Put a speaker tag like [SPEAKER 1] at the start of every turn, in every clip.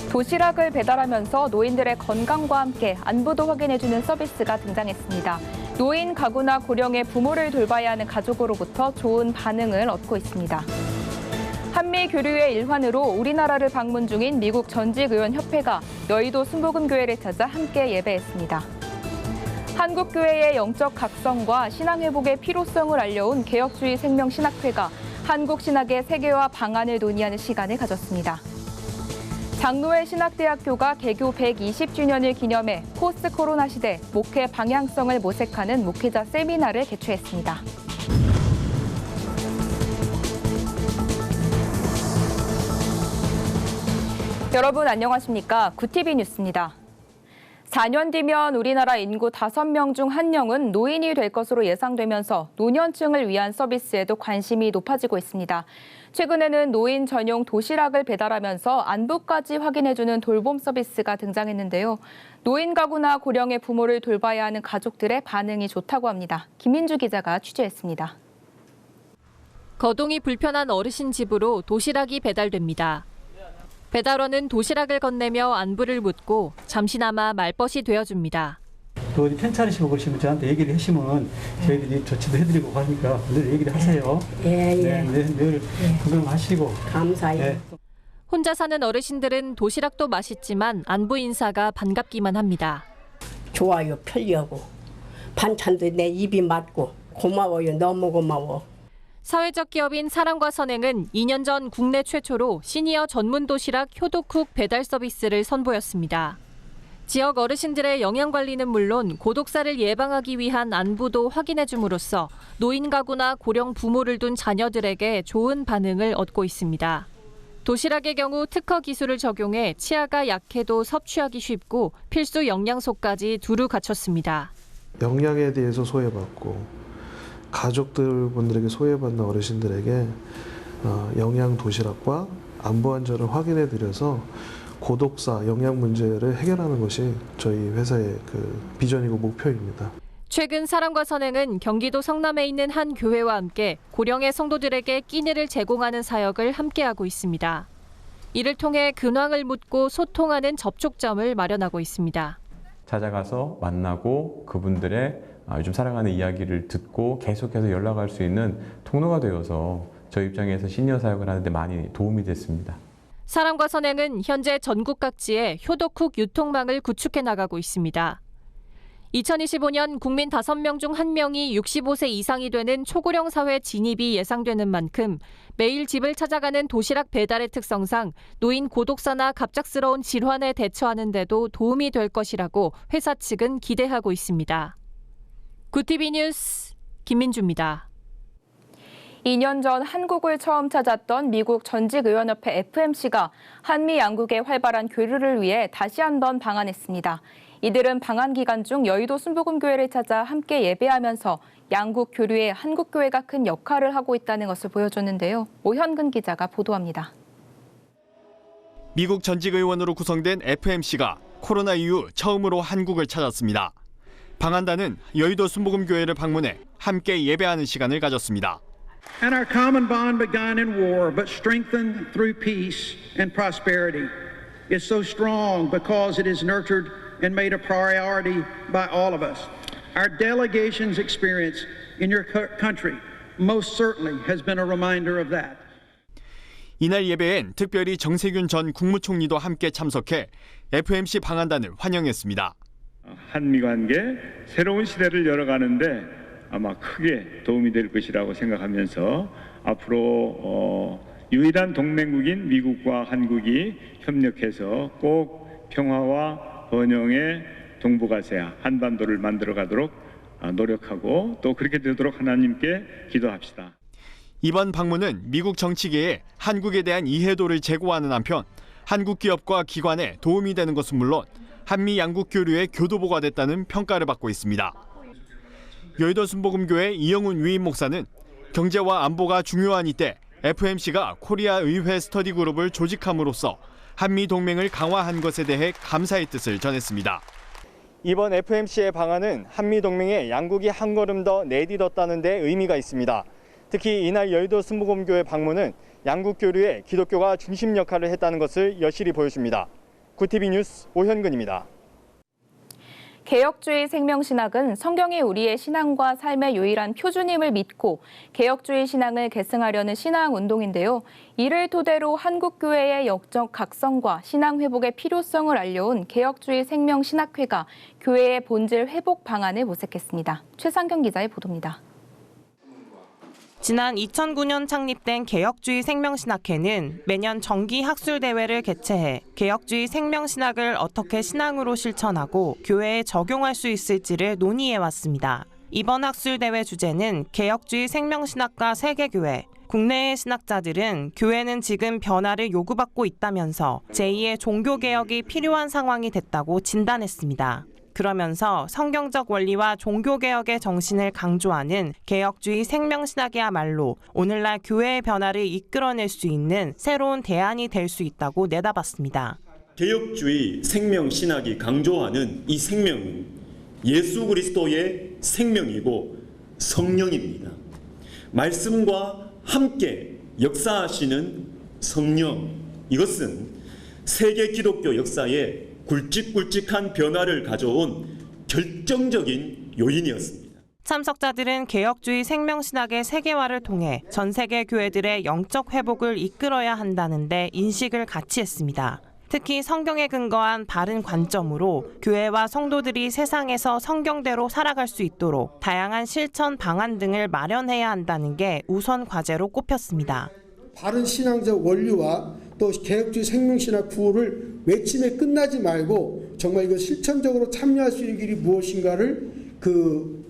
[SPEAKER 1] 도시락을 배달하면서 노인들의 건강과 함께 안부도 확인해주는 서비스가 등장했습니다. 노인 가구나 고령의 부모를 돌봐야 하는 가족으로부터 좋은 반응을 얻고 있습니다. 한미 교류의 일환으로 우리나라를 방문 중인 미국 전직의원협회가 여의도 순복음교회를 찾아 함께 예배했습니다. 한국교회의 영적 각성과 신앙회복의 필요성을 알려온 개혁주의 생명신학회가 한국신학의 세계화 방안을 논의하는 시간을 가졌습니다. 장로회 신학대학교가 개교 120주년을 기념해 포스트 코로나 시대 목회 방향성을 모색하는 목회자 세미나를 개최했습니다. 여러분 안녕하십니까? 구티비 뉴스입니다. 4년 뒤면 우리나라 인구 5명 중 1명은 노인이 될 것으로 예상되면서 노년층을 위한 서비스에도 관심이 높아지고 있습니다. 최근에는 노인 전용 도시락을 배달하면서 안부까지 확인해주는 돌봄 서비스가 등장했는데요. 노인 가구나 고령의 부모를 돌봐야 하는 가족들의 반응이 좋다고 합니다. 김민주 기자가 취재했습니다.
[SPEAKER 2] 거동이 불편한 어르신 집으로 도시락이 배달됩니다. 배달원은 도시락을 건네며 안부를 묻고 잠시나마 말벗이 되어줍니다.
[SPEAKER 3] 또 어디 편찮으시고 그러시면 저한테 얘기를 하시면 저희들이 조치도 해드리고 하니까 늘 얘기를 하세요. 늘 구경하시고.
[SPEAKER 4] 감사해요.
[SPEAKER 3] 네.
[SPEAKER 2] 혼자 사는 어르신들은 도시락도 맛있지만 안부 인사가 반갑기만 합니다.
[SPEAKER 4] 좋아요, 편리하고. 반찬도 내 입이 맞고. 고마워요, 너무 고마워.
[SPEAKER 2] 사회적 기업인 사랑과 선행은 2년 전 국내 최초로 시니어 전문 도시락 효도쿡 배달 서비스를 선보였습니다. 지역 어르신들의 영양관리는 물론 고독사를 예방하기 위한 안부도 확인해줌으로써 노인 가구나 고령 부모를 둔 자녀들에게 좋은 반응을 얻고 있습니다. 도시락의 경우 특허 기술을 적용해 치아가 약해도 섭취하기 쉽고 필수 영양소까지 두루 갖췄습니다.
[SPEAKER 5] 영양에 대해서 소외받고 가족들분들에게 소외받는 어르신들에게 영양 도시락과 안부 안전을 확인해 드려서 고독사, 영양 문제를 해결하는 것이 저희 회사의 비전이고 목표입니다.
[SPEAKER 2] 최근 사랑과 선행은 경기도 성남에 있는 한 교회와 함께 고령의 성도들에게 끼니를 제공하는 사역을 함께하고 있습니다. 이를 통해 근황을 묻고 소통하는 접촉점을 마련하고 있습니다.
[SPEAKER 6] 찾아가서 만나고 그분들의 요즘 살아가는 이야기를 듣고 계속해서 연락할 수 있는 통로가 되어서 저희 입장에서 시니어 사역을 하는데 많이 도움이 됐습니다.
[SPEAKER 2] 사랑과 선행은 현재 전국 각지에 효도쿡 유통망을 구축해 나가고 있습니다. 2025년 국민 5명 중 1명이 65세 이상이 되는 초고령 사회 진입이 예상되는 만큼 매일 집을 찾아가는 도시락 배달의 특성상 노인 고독사나 갑작스러운 질환에 대처하는 데도 도움이 될 것이라고 회사 측은 기대하고 있습니다. 구티비 뉴스 김민주입니다.
[SPEAKER 1] 2년 전 한국을 처음 찾았던 미국 전직의원협회 FMC가 한미 양국의 활발한 교류를 위해 다시 한번 방한했습니다. 이들은 방한 기간 중 여의도 순복음교회를 찾아 함께 예배하면서 양국 교류에 한국교회가 큰 역할을 하고 있다는 것을 보여줬는데요. 오현근 기자가 보도합니다.
[SPEAKER 7] 미국 전직의원으로 구성된 FMC가 코로나 이후 처음으로 한국을 찾았습니다. 방한단은 여의도 순복음교회를 방문해 함께 예배하는 시간을 가졌습니다.
[SPEAKER 8] And our common bond begun in war, but strengthened through peace and prosperity, is so strong because it is nurtured and made a priority by all of us. Our delegation's experience in your country most certainly has been a reminder of that.
[SPEAKER 7] 이날 예배엔 특별히 정세균 전 국무총리도 함께 참석해 FMC 방한단을 환영했습니다.
[SPEAKER 9] 한미 관계 새로운 시대를 열어가는데 아마 크게 도움이 될 것이라고 생각하면서 앞으로 유일한 동맹국인 미국과 한국이 협력해서 꼭 평화와 번영의 동북아시아 한반도를 만들어가도록 노력하고 또 그렇게 되도록 하나님께 기도합시다.
[SPEAKER 7] 이번 방문은 미국 정치계에 한국에 대한 이해도를 제고하는 한편 한국 기업과 기관에 도움이 되는 것은 물론 한미 양국 교류의 교도보가 됐다는 평가를 받고 있습니다. 여의도 순복음교회 이영훈 위임 목사는 경제와 안보가 중요한 이때 FMC가 코리아 의회 스터디 그룹을 조직함으로써 한미 동맹을 강화한 것에 대해 감사의 뜻을 전했습니다.
[SPEAKER 10] 이번 FMC의 방안은 한미 동맹에 양국이 한 걸음 더 내딛었다는 데 의미가 있습니다. 특히 이날 여의도 순복음교회 방문은 양국 교류에 기독교가 중심 역할을 했다는 것을 여실히 보여줍니다. 구티비 뉴스 오현근입니다.
[SPEAKER 1] 개혁주의 생명신학은 성경이 우리의 신앙과 삶의 유일한 표준임을 믿고 개혁주의 신앙을 계승하려는 신앙운동인데요. 이를 토대로 한국교회의 역적 각성과 신앙 회복의 필요성을 알려온 개혁주의 생명신학회가 교회의 본질 회복 방안을 모색했습니다. 최상경 기자의 보도입니다.
[SPEAKER 11] 지난 2009년 창립된 개혁주의 생명신학회는 매년 정기 학술대회를 개최해 개혁주의 생명신학을 어떻게 신앙으로 실천하고 교회에 적용할 수 있을지를 논의해왔습니다. 이번 학술대회 주제는 개혁주의 생명신학과 세계교회, 국내의 신학자들은 교회는 지금 변화를 요구받고 있다면서 제2의 종교개혁이 필요한 상황이 됐다고 진단했습니다. 그러면서 성경적 원리와 종교개혁의 정신을 강조하는 개혁주의 생명신학이야말로 오늘날 교회의 변화를 이끌어낼 수 있는 새로운 대안이 될 수 있다고 내다봤습니다.
[SPEAKER 12] 개혁주의 생명신학이 강조하는 이 생명은 예수 그리스도의 생명이고 성령입니다. 말씀과 함께 역사하시는 성령, 이것은 세계 기독교 역사에 굵직굵직한 변화를 가져온 결정적인 요인이었습니다.
[SPEAKER 11] 참석자들은 개혁주의 생명신학의 세계화를 통해 전 세계 교회들의 영적 회복을 이끌어야 한다는 데 인식을 같이 했습니다. 특히 성경에 근거한 바른 관점으로 교회와 성도들이 세상에서 성경대로 살아갈 수 있도록 다양한 실천 방안 등을 마련해야 한다는 게 우선 과제로 꼽혔습니다.
[SPEAKER 13] 바른 신앙적 원리와 또 개혁주의 생명신학 구호를 외침에 끝나지 말고 정말 이거 실천적으로 참여할 수 있는 길이 무엇인가를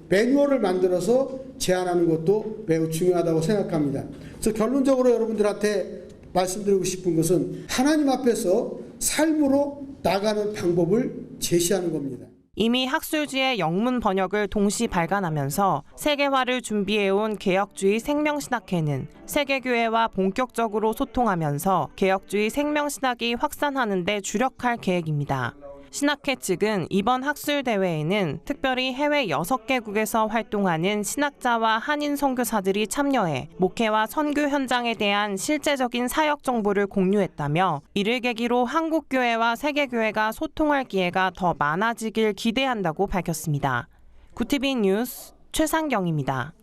[SPEAKER 13] 매뉴얼을 만들어서 제안하는 것도 매우 중요하다고 생각합니다. 그래서 결론적으로 여러분들한테 말씀드리고 싶은 것은 하나님 앞에서 삶으로 나가는 방법을 제시하는 겁니다.
[SPEAKER 11] 이미 학술지의 영문 번역을 동시 발간하면서 세계화를 준비해온 개혁주의 생명신학회는 세계교회와 본격적으로 소통하면서 개혁주의 생명신학이 확산하는 데 주력할 계획입니다. 신학회 측은 이번 학술대회에는 특별히 해외 6개국에서 활동하는 신학자와 한인 선교사들이 참여해 목회와 선교 현장에 대한 실제적인 사역 정보를 공유했다며 이를 계기로 한국교회와 세계교회가 소통할 기회가 더 많아지길 기대한다고 밝혔습니다. 구티비 뉴스 최상경입니다.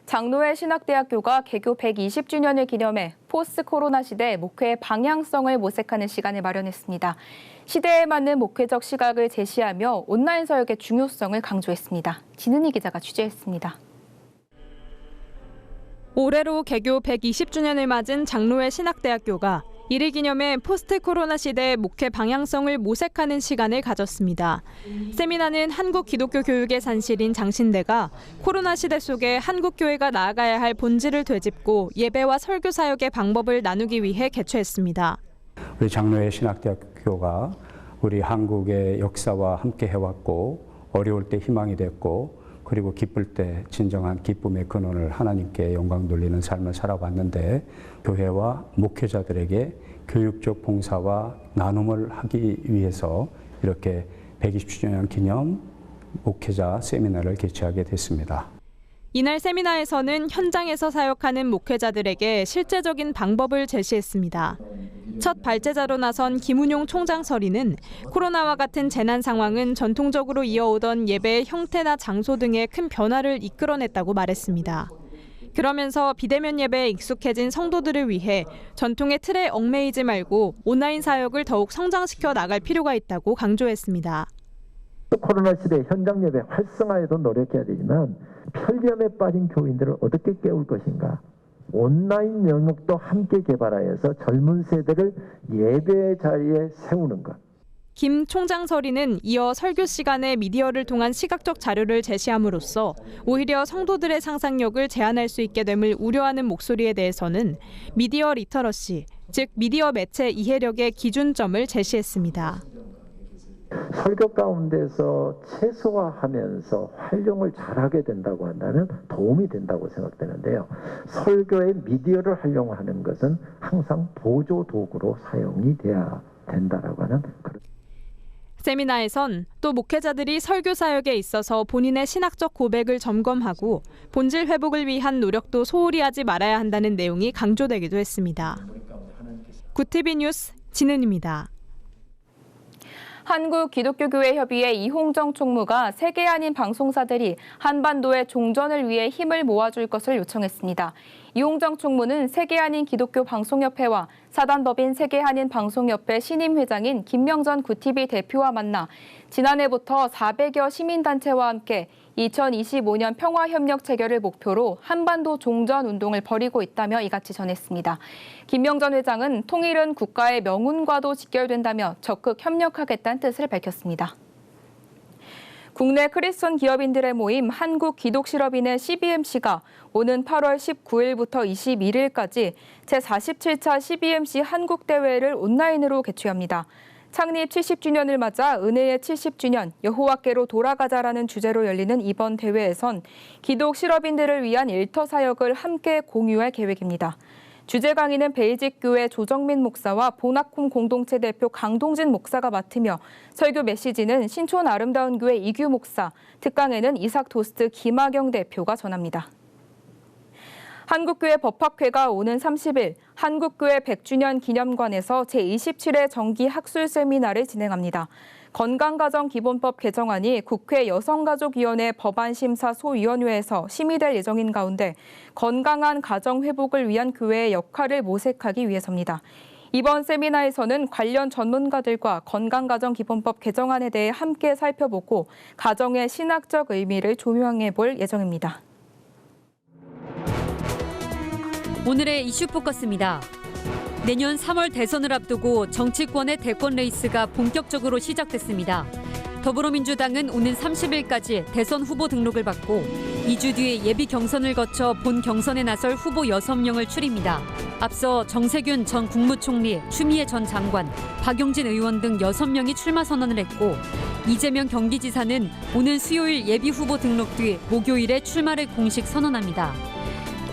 [SPEAKER 1] 장로회 신학대학교가 개교 120주년을 기념해 포스트 코로나 시대 목회의 방향성을 모색하는 시간을 마련했습니다. 시대에 맞는 목회적 시각을 제시하며 온라인 사역의 중요성을 강조했습니다. 진은희 기자가 취재했습니다.
[SPEAKER 14] 올해로 개교 120주년을 맞은 장로회 신학대학교가 이를 기념해 포스트 코로나 시대의 목회 방향성을 모색하는 시간을 가졌습니다. 세미나는 한국 기독교 교육의 산실인 장신대가 코로나 시대 속에 한국 교회가 나아가야 할 본질을 되짚고 예배와 설교 사역의 방법을 나누기 위해 개최했습니다.
[SPEAKER 15] 우리 장로회 신학대학교가 우리 한국의 역사와 함께 해왔고 어려울 때 희망이 됐고 그리고 기쁠 때 진정한 기쁨의 근원을 하나님께 영광 돌리는 삶을 살아왔는데 교회와 목회자들에게 교육적 봉사와 나눔을 하기 위해서 이렇게 120주년 기념 목회자 세미나를 개최하게 됐습니다.
[SPEAKER 14] 이날 세미나에서는 현장에서 사역하는 목회자들에게 실제적인 방법을 제시했습니다. 첫 발제자로 나선 김운용 총장 서리는 코로나와 같은 재난 상황은 전통적으로 이어오던 예배의 형태나 장소 등의 큰 변화를 이끌어냈다고 말했습니다. 그러면서 비대면 예배에 익숙해진 성도들을 위해 전통의 틀에 얽매이지 말고 온라인 사역을 더욱 성장시켜 나갈 필요가 있다고 강조했습니다.
[SPEAKER 16] 코로나 시대 현장 예배 활성화에도 노력해야 되지만 편리함에 빠진 교인들을 어떻게 깨울 것인가. 온라인 영역도 함께 개발하여서 젊은 세대를 예배 자리에 세우는 것.
[SPEAKER 14] 김 총장 서리는 이어 설교 시간에 미디어를 통한 시각적 자료를 제시함으로써 오히려 성도들의 상상력을 제한할 수 있게 됨을 우려하는 목소리에 대해서는 미디어 리터러시, 즉 미디어 매체 이해력의 기준점을 제시했습니다.
[SPEAKER 16] 설교 가운데서 최소화하면서 활용을 잘하게 된다고 한다면 도움이 된다고 생각되는데요. 설교의 미디어를 활용하는 것은 항상 보조 도구로 사용이 돼야 된다라고 하는 그런.
[SPEAKER 14] 세미나에선 또 목회자들이 설교 사역에 있어서 본인의 신학적 고백을 점검하고 본질 회복을 위한 노력도 소홀히 하지 말아야 한다는 내용이 강조되기도 했습니다. 구티비 뉴스 진은입니다.
[SPEAKER 1] 한국기독교교회협의회 이홍정 총무가 세계 한인 방송사들이 한반도의 종전을 위해 힘을 모아줄 것을 요청했습니다. 이홍정 총무는 세계 한인 기독교 방송협회와 사단법인 세계 한인 방송협회 신임 회장인 김명전 구티비 대표와 만나 지난해부터 400여 시민단체와 함께 2025년 평화협력 체결을 목표로 한반도 종전 운동을 벌이고 있다며 이같이 전했습니다. 김명전 회장은 통일은 국가의 명운과도 직결된다며 적극 협력하겠다는 뜻을 밝혔습니다. 국내 크리스천 기업인들의 모임 한국기독실업인의 CBMC가 오는 8월 19일부터 21일까지 제47차 CBMC 한국대회를 온라인으로 개최합니다. 창립 70주년을 맞아 은혜의 70주년, 여호와께로 돌아가자라는 주제로 열리는 이번 대회에선 기독 실업인들을 위한 일터 사역을 함께 공유할 계획입니다. 주제 강의는 베이직 교회 조정민 목사와 보나콤 공동체 대표 강동진 목사가 맡으며 설교 메시지는 신촌 아름다운 교회 이규 목사, 특강에는 이삭 도스트 김하경 대표가 전합니다. 한국교회 법학회가 오는 30일 한국교회 100주년 기념관에서 제27회 정기 학술 세미나를 진행합니다. 건강가정기본법 개정안이 국회 여성가족위원회 법안심사소위원회에서 심의될 예정인 가운데 건강한 가정 회복을 위한 교회의 역할을 모색하기 위해서입니다. 이번 세미나에서는 관련 전문가들과 건강가정기본법 개정안에 대해 함께 살펴보고 가정의 신학적 의미를 조명해 볼 예정입니다.
[SPEAKER 17] 오늘의 이슈 포커스입니다. 내년 3월 대선을 앞두고 정치권의 대권 레이스가 본격적으로 시작됐습니다. 더불어민주당은 오는 30일까지 대선 후보 등록을 받고 2주 뒤에 예비 경선을 거쳐 본 경선에 나설 후보 6명을 추립니다. 앞서 정세균 전 국무총리, 추미애 전 장관, 박용진 의원 등 6명이 출마 선언을 했고 이재명 경기지사는 오는 수요일 예비 후보 등록 뒤 목요일에 출마를 공식 선언합니다.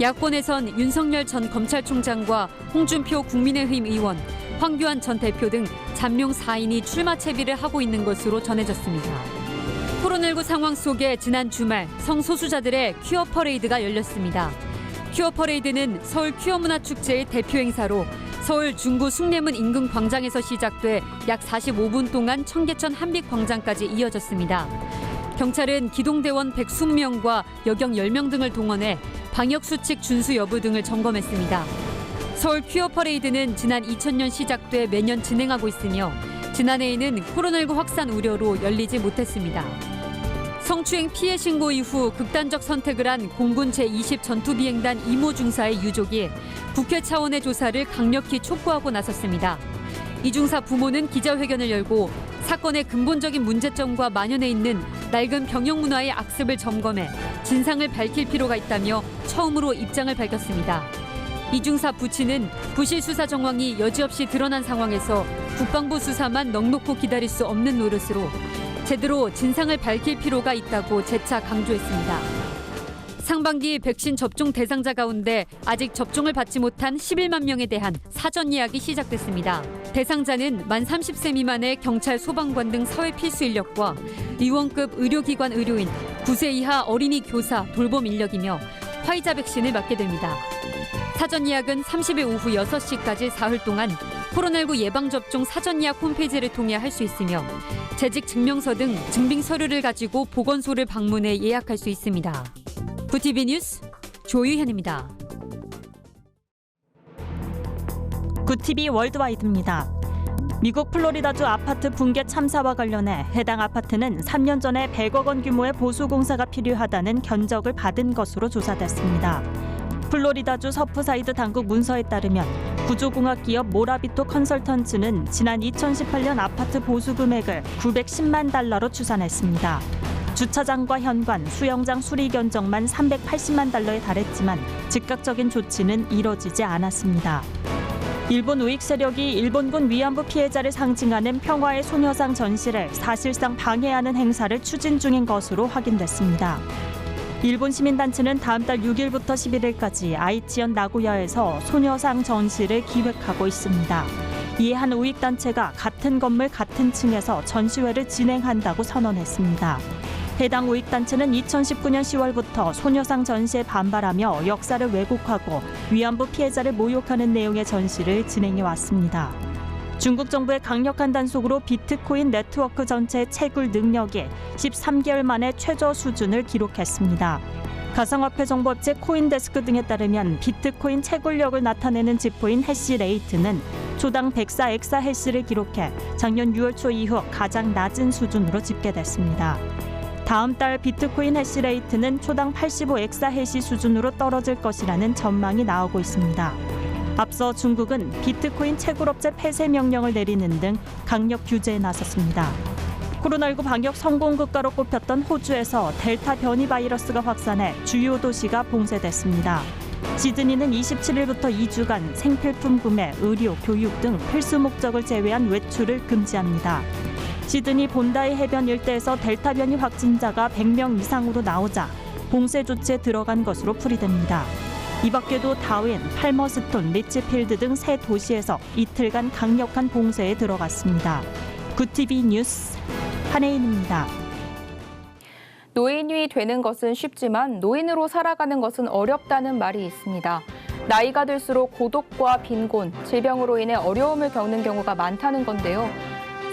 [SPEAKER 17] 야권에선 윤석열 전 검찰총장과 홍준표 국민의힘 의원, 황교안 전 대표 등 잠룡 4인이 출마 채비를 하고 있는 것으로 전해졌습니다. 코로나19 상황 속에 지난 주말 성소수자들의 퀴어 퍼레이드가 열렸습니다. 퀴어 퍼레이드는 서울 퀴어문화축제의 대표 행사로 서울 중구 숭례문 인근 광장에서 시작돼 약 45분 동안 청계천 한빛광장까지 이어졌습니다. 경찰은 기동대원 120명과 여경 10명 등을 동원해 방역수칙 준수 여부 등을 점검했습니다. 서울 퀴어 퍼레이드는 지난 2000년 시작돼 매년 진행하고 있으며 지난해에는 코로나19 확산 우려로 열리지 못했습니다. 성추행 피해 신고 이후 극단적 선택을 한 공군 제20 전투비행단 이모 중사의 유족이 국회 차원의 조사를 강력히 촉구하고 나섰습니다. 이 중사 부모는 기자회견을 열고 사건의 근본적인 문제점과 만연해 있는 낡은 병영 문화의 악습을 점검해 진상을 밝힐 필요가 있다며 처음으로 입장을 밝혔습니다. 이 중사 부친은 부실 수사 정황이 여지없이 드러난 상황에서 국방부 수사만 넉넉히 기다릴 수 없는 노릇으로 제대로 진상을 밝힐 필요가 있다고 재차 강조했습니다. 상반기 백신 접종 대상자 가운데 아직 접종을 받지 못한 11만 명에 대한 사전 예약이 시작됐습니다. 대상자는 만 30세 미만의 경찰, 소방관 등 사회 필수 인력과 의원급 의료기관 의료인, 9세 이하 어린이 교사, 돌봄 인력이며 화이자 백신을 맞게 됩니다. 사전 예약은 30일 오후 6시까지 사흘 동안 코로나19 예방접종 사전 예약 홈페이지를 통해 할 수 있으며 재직 증명서 등 증빙 서류를 가지고 보건소를 방문해 예약할 수 있습니다. 구티비 뉴스 조유현입니다.
[SPEAKER 18] 구티비 월드와이드입니다. 미국 플로리다주 아파트 붕괴 참사와 관련해 해당 아파트는 3년 전에 100억 원 규모의 보수 공사가 필요하다는 견적을 받은 것으로 조사됐습니다. 플로리다주 서프사이드 당국 문서에 따르면 구조공학 기업 모라비토 컨설턴츠는 지난 2018년 아파트 보수 금액을 910만 달러로 추산했습니다. 주차장과 현관, 수영장 수리 견적만 380만 달러에 달했지만 즉각적인 조치는 이뤄지지 않았습니다. 일본 우익 세력이 일본군 위안부 피해자를 상징하는 평화의 소녀상 전시를 사실상 방해하는 행사를 추진 중인 것으로 확인됐습니다. 일본 시민단체는 다음 달 6일부터 11일까지 아이치현 나고야에서 소녀상 전시를 기획하고 있습니다. 이에 한 우익단체가 같은 건물 같은 층에서 전시회를 진행한다고 선언했습니다. 해당 우익단체는 2019년 10월부터 소녀상 전시에 반발하며 역사를 왜곡하고 위안부 피해자를 모욕하는 내용의 전시를 진행해왔습니다. 중국 정부의 강력한 단속으로 비트코인 네트워크 전체의 채굴 능력이 13개월 만에 최저 수준을 기록했습니다. 가상화폐 정보업체 코인데스크 등에 따르면 비트코인 채굴력을 나타내는 지표인 해시레이트는 초당 104 엑사해시를 기록해 작년 6월 초 이후 가장 낮은 수준으로 집계됐습니다. 다음 달 비트코인 해시레이트는 초당 85 엑사해시 수준으로 떨어질 것이라는 전망이 나오고 있습니다. 앞서 중국은 비트코인 채굴업체 폐쇄 명령을 내리는 등 강력 규제에 나섰습니다. 코로나19 방역 성공 국가로 꼽혔던 호주에서 델타 변이 바이러스가 확산해 주요 도시가 봉쇄됐습니다. 시드니는 27일부터 2주간 생필품 구매, 의료, 교육 등 필수 목적을 제외한 외출을 금지합니다. 시드니 본다이 해변 일대에서 델타 변이 확진자가 100명 이상으로 나오자 봉쇄 조치에 들어간 것으로 풀이됩니다. 이 밖에도 다윈, 팔머스톤, 리치필드 등 세 도시에서 이틀간 강력한 봉쇄에 들어갔습니다. 굿TV 뉴스 한혜인입니다.
[SPEAKER 1] 노인이 되는 것은 쉽지만 노인으로 살아가는 것은 어렵다는 말이 있습니다. 나이가 들수록 고독과 빈곤, 질병으로 인해 어려움을 겪는 경우가 많다는 건데요.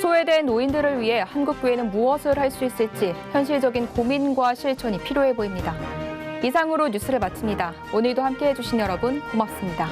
[SPEAKER 1] 소외된 노인들을 위해 한국교회는 무엇을 할 수 있을지 현실적인 고민과 실천이 필요해 보입니다. 이상으로 뉴스를 마칩니다. 오늘도 함께해 주신 여러분 고맙습니다.